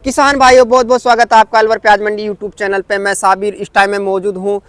किसान भाइयों, बहुत बहुत स्वागत है आपका अलवर प्याज मंडी यूट्यूब चैनल पे। मैं साबिर इस टाइम में मौजूद हूँ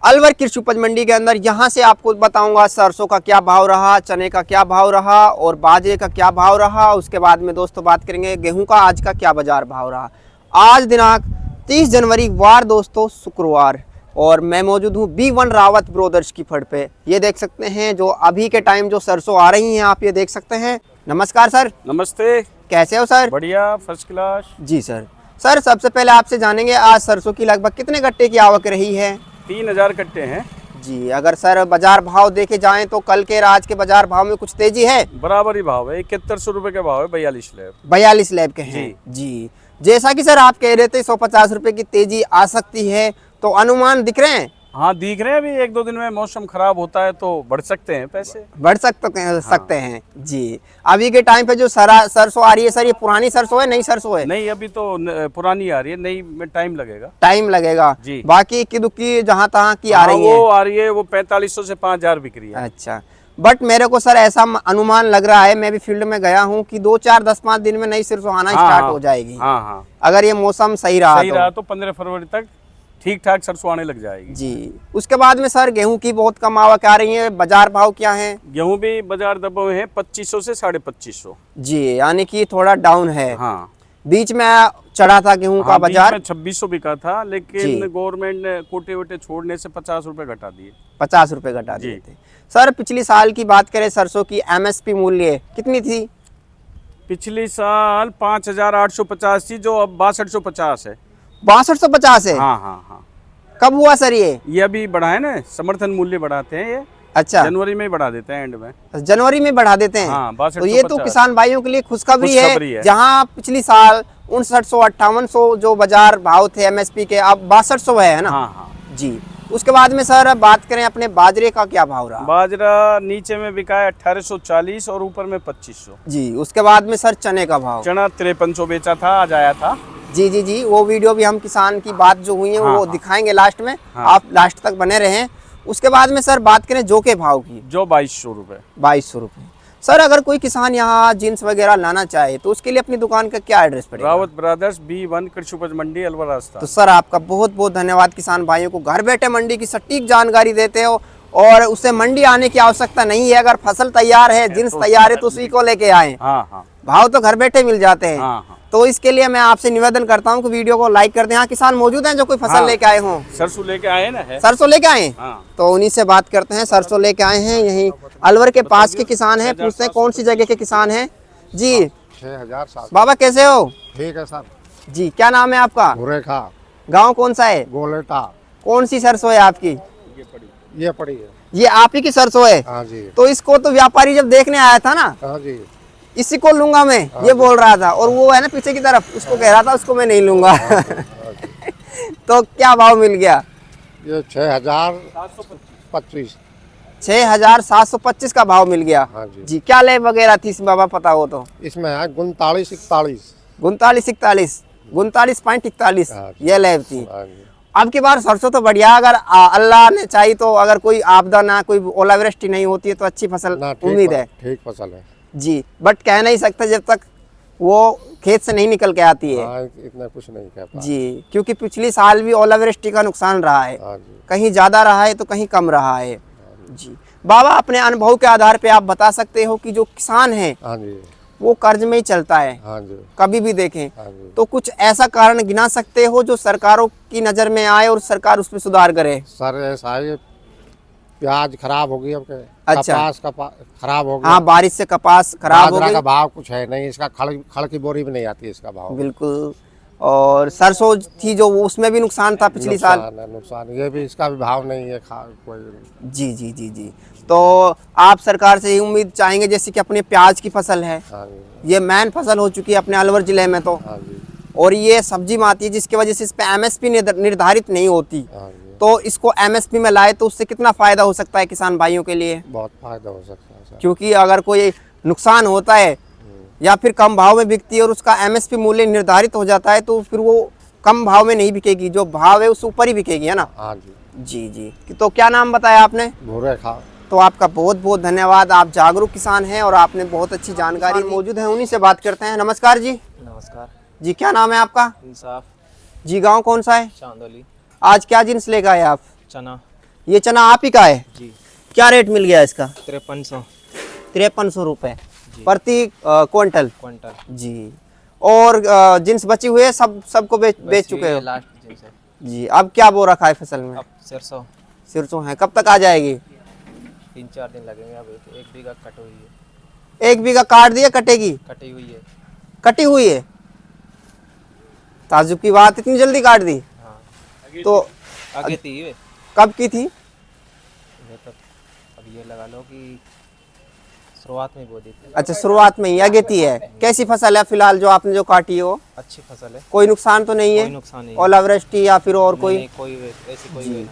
अलवर कृषि उपज मंडी के अंदर। यहाँ से आपको बताऊंगा सरसों का क्या भाव रहा, चने का क्या भाव रहा और बाजरे का क्या भाव रहा। उसके बाद में दोस्तों बात करेंगे गेहूं का आज का क्या बाजार भाव रहा। आज दिनांक 30 जनवरी वार दोस्तों शुक्रवार, और मैं मौजूद हूँ B1 रावत ब्रोदर्स की फड़ पे। ये देख सकते हैं जो अभी के टाइम जो सरसों आ रही हैं, आप ये देख सकते हैं। नमस्कार सर। नमस्ते। कैसे हो सर? बढ़िया, फर्स्ट क्लास। जी सर। सर सबसे पहले आपसे जानेंगे आज सरसों की लगभग कितने गट्टे की आवक रही है? 3000 कट्टे हैं जी। अगर सर बाजार भाव देखे जाएं तो कल के आज के बाजार भाव में कुछ तेजी है? बराबर ही भाव है, 7100 रुपए का भाव है। 42 लैब 42 लैब के हैं जी। जैसा कि सर आप कह रहे थे 150 रुपए की तेजी आ सकती है, तो अनुमान दिख रहे हैं? हाँ दिख रहे हैं। अभी एक दो दिन में मौसम खराब होता है तो बढ़ सकते हैं पैसे, बढ़ सकते हैं जी। अभी के टाइम पे जो सरसों आ रही है सर, ये पुरानी सरसों है नई सरसों है? नहीं, अभी तो पुरानी आ रही है, नई में टाइम लगेगा। टाइम लगेगा जी। बाकी की दुक्की जहाँ तहाँ की आ रही है, वो आ रही है, वो 4500 से 5000 बिक रही है। अच्छा, बट मेरे को सर ऐसा अनुमान लग रहा है, मैं भी फील्ड में गया हूँ कि 2-4-10-5 दिन में नई सरसों आना स्टार्ट हो जाएगी। हाँ, अगर ये मौसम सही रहा तो 15 फरवरी तक ठीक ठाक सरसों आने लग जाएगी जी। उसके बाद में सर गेहूं की बहुत कम आवक आ रही है, बाजार भाव क्या है? गेहूं भी बाजार दबे हुए हैं 2500 से 2550 जी, यानी कि थोड़ा डाउन है। हाँ, बीच में चढ़ा था गेहूं का बाजार, 2600 बिका था, लेकिन गवर्नमेंट ने कोटे वोटे छोड़ने से 50 रुपए घटा दिए। 50 रुपए घटा दिए थे। सर पिछली साल की बात करें, सरसों की MSP मूल्य कितनी थी? पिछली साल 5850 थी, जो अब 6250 है। 6250 है? हाँ। कब हुआ सर ये अभी बढ़ा है ना, समर्थन मूल्य बढ़ाते हैं ये। अच्छा, जनवरी में ही बढ़ा देते हैं, एंड में जनवरी में बढ़ा देते हैं। हाँ, तो ये तो किसान भाइयों के लिए खुशखबरी है। जहां पिछली साल 5900-5800 जो बाजार भाव थे MSP के, अब 6200 है ना? हाँ जी। उसके बाद में सर बात करें अपने बाजरे का क्या भाव रहा? बाजरा नीचे में बिका है 1840 और ऊपर में 2500 जी। उसके बाद में सर चने का भाव? चना 5300 बेचा था, आज आया था। जी, वो वीडियो भी हम किसान की बात जो हुई है वो दिखाएंगे लास्ट में। आप लास्ट तक बने रहें। उसके बाद में सर बात करें जौ के भाव की, जो 2200 रुपए। 2200 रुपए। सर अगर कोई किसान यहाँ जींस वगैरह लाना चाहे तो उसके लिए अपनी दुकान का क्या एड्रेस पड़ेगा? रावत ब्रदर्स B1 कृषि उपज मंडी अलवर रास्ता। तो सर आपका बहुत बहुत धन्यवाद। किसान भाइयों को घर बैठे मंडी की सटीक जानकारी देते हो, और उससे मंडी आने की आवश्यकता नहीं है। अगर फसल तैयार है, जींस तैयार है, तो उसी को लेके आए। हाँ, भाव तो घर बैठे मिल जाते हैं। हाँ। तो इसके लिए मैं आपसे निवेदन करता हूँ कि वीडियो को लाइक कर दें। यहाँ किसान मौजूद हैं जो कोई फसल लेके आए हों। सरसों लेके आए ना है। सरसों लेके आए? हाँ। तो उन्हीं से बात करते हैं। सरसों लेके आए हैं, यहीं अलवर के पास के किसान हैं। पूछते हैं कौन सी जगह के किसान हैं जी। 6000। बाबा कैसे हो? ठीक है सर। जी, क्या नाम है आपका? भूरेखा। गाँव कौन सा है? गोलेटा। कौन सी सरसों है आपकी? ये पड़ी है। ये आप ही की सरसों है? हाँ जी। तो इसको तो व्यापारी जब देखने आया था ना, हाँ जी, इसी को लूंगा मैं, ये बोल रहा था। और वो है ना पीछे की तरफ, उसको कह रहा था उसको मैं नहीं लूंगा। तो क्या भाव मिल गया? ये 6725। 6725 का भाव मिल गया। हाँ जी। जी, क्या लेब वगैरह थी इसमें बाबा, पता हो तो? इसमें है 3941। 3941 हाँ ये लेब थी। हाँ जी। अब की बार सरसों तो बढ़िया, अगर अल्लाह ने चाही तो, अगर कोई आपदा ना, कोई ओलावृष्टि नहीं होती है तो अच्छी फसल उम्मीद है। ठीक फसल है जी, बट कह नहीं सकते जब तक वो खेत से नहीं निकल के आती है। हाँ, इतना कुछ नहीं कह पाए जी, क्योंकि पिछली साल भी ओलावृष्टि का नुकसान रहा है। हाँ जी। कहीं ज्यादा रहा है तो कहीं कम रहा है। जी बाबा, अपने अनुभव के आधार पे आप बता सकते हो कि जो किसान है हाँ जी। वो कर्ज में ही चलता है, हाँ जी। कभी भी देखें हाँ जी। तो कुछ ऐसा कारण गिना सकते हो जो सरकारों की नजर में आए और सरकार उसमें सुधार करे? सर ऐसा है, प्याज खराब हो गई अब के। अच्छा। कपास खराब हो गया। हाँ, बारिश से कपास खराब हो बाजरा गई। का भाव कुछ है नहीं, इसका खड़ की बोरी भी नहीं आती है इसका भाव। बिल्कुल। और सरसों थी जो उसमें भी नुकसान था पिछली साल। नुकसान ये भी, इसका भी भाव नहीं है कोई। जी। तो आप सरकार से ये उम्मीद चाहेंगे, जैसे कि अपने प्याज की फसल है, हाँ जी। ये मेन फसल हो चुकी है अपने अलवर जिले में तो, हाँ जी। और ये सब्जी में आती है जिसकी वजह से इस पे MSP निर्धारित नहीं होती। हाँ जी। तो इसको MSP में लाए तो उससे कितना फायदा हो सकता है किसान भाइयों के लिए? बहुत फायदा हो सकता है सर। क्योंकि अगर कोई नुकसान होता है या फिर कम भाव में बिकती है और उसका MSP मूल्य निर्धारित हो जाता है, तो फिर वो कम भाव में नहीं बिकेगी, जो भाव है उससे ऊपर ही बिकेगी, है ना? हाँ जी। जी। तो क्या नाम बताया आपने? भूरेखा। तो आपका बहुत बहुत धन्यवाद। आप जागरूक किसान हैं और आपने बहुत अच्छी जानकारी मौजूद है, उन्हीं से बात करते हैं। नमस्कार जी। नमस्कार। जी क्या नाम है आपका? इंसाफ जी गांव कौन सा है? चांदोली। आज क्या जिन्स लेकर आए आप? चना ये चना आप ही का है? जी क्या रेट मिल गया इसका? 5300 5300 रुपये जी। प्रति क्विंटल। क्विंटल। जी। और जिन्स बची हुई है सबको बेच चुके हो? लास्ट जिनसे जी। अब क्या बो रखा है फसल में? अब सरसों सरसों है, कब तक आ जाएगी? 3-4 दिन लगेंगे। अब एक बीघा कट हुई है। 1 बीघा काट दिया, कटेगी? कटी हुई है। कटी हुई है? ताजुब की बात, इतनी जल्दी काट दी? हाँ तो आगे थी ये कब की थी? तो अब ये लगा लो कि शुरुआत में बो दी थी। अच्छा, शुरुआत में ही अगेती है। कैसी फसल है फिलहाल जो आपने जो काटी है वो? अच्छी फसल है। कोई नुकसान तो नहीं है? कोई नुकसान नहीं है। ओलावृष्टि या फिर और कोई? नहीं, कोई ऐसी कोई नहीं।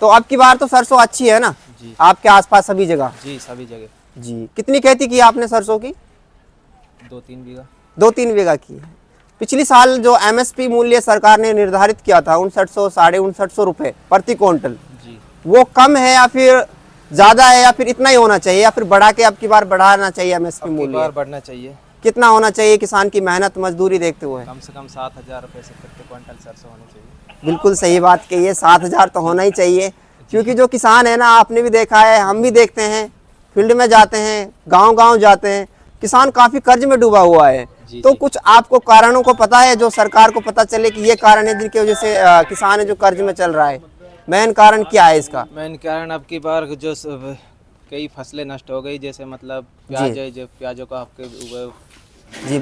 तो अब की बार तो सरसों अच्छी है ना जी आपके आसपास सभी जगह? जी सभी जगह। जी। कितनी खेती की आपने सरसों की? 2-3 बीघा। 2-3 बीघा की है। पिछली साल जो एमएसपी मूल्य सरकार ने निर्धारित किया था 5900 ₹5950 रुपये प्रति क्विंटल, जी वो कम है या फिर ज्यादा है या फिर इतना ही होना चाहिए या फिर बढ़ा के अब की बार बढ़ाना चाहिए एमएसपी अब की मूल्य? बार बढ़ना चाहिए। कितना होना चाहिए किसान की मेहनत मजदूरी देखते हुए? कम से कम 7,000 रुपये से प्रति क्विंटल सरसों होनी चाहिए। बिल्कुल सही बात कही है, 7,000 तो होना ही चाहिए। क्योंकि जो किसान है ना, आपने भी देखा है, हम भी देखते हैं, फील्ड में जाते हैं, गांव-गांव जाते हैं, किसान काफी कर्ज में डूबा हुआ है। जी, तो जी। कुछ आपको कारणों को पता है जो सरकार को पता चले कि ये कारण है जिनकी वजह से किसान है जो कर्ज में चल रहा है? मेन कारण क्या है इसका? मेन कारण अब की बार जो कई फसलें नष्ट हो गई, जैसे मतलब प्याज जी। है, जो प्याजों का आपके जी।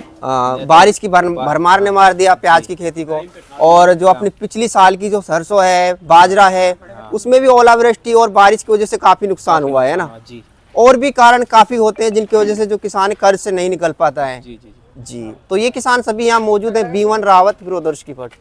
बारिश की भरमार ने मार दिया प्याज की खेती को। और जो अपनी पिछली साल की जो सरसों है, बाजरा है, उसमें भी ओलावृष्टि और बारिश की वजह से काफी नुकसान हुआ है ना। जी और भी कारण काफी होते हैं जिनकी वजह से जो किसान कर्ज से नहीं निकल पाता है। जी जी। जी। तो ये किसान सभी यहाँ मौजूद है। B1 रावत, फिरोदर्श की पट।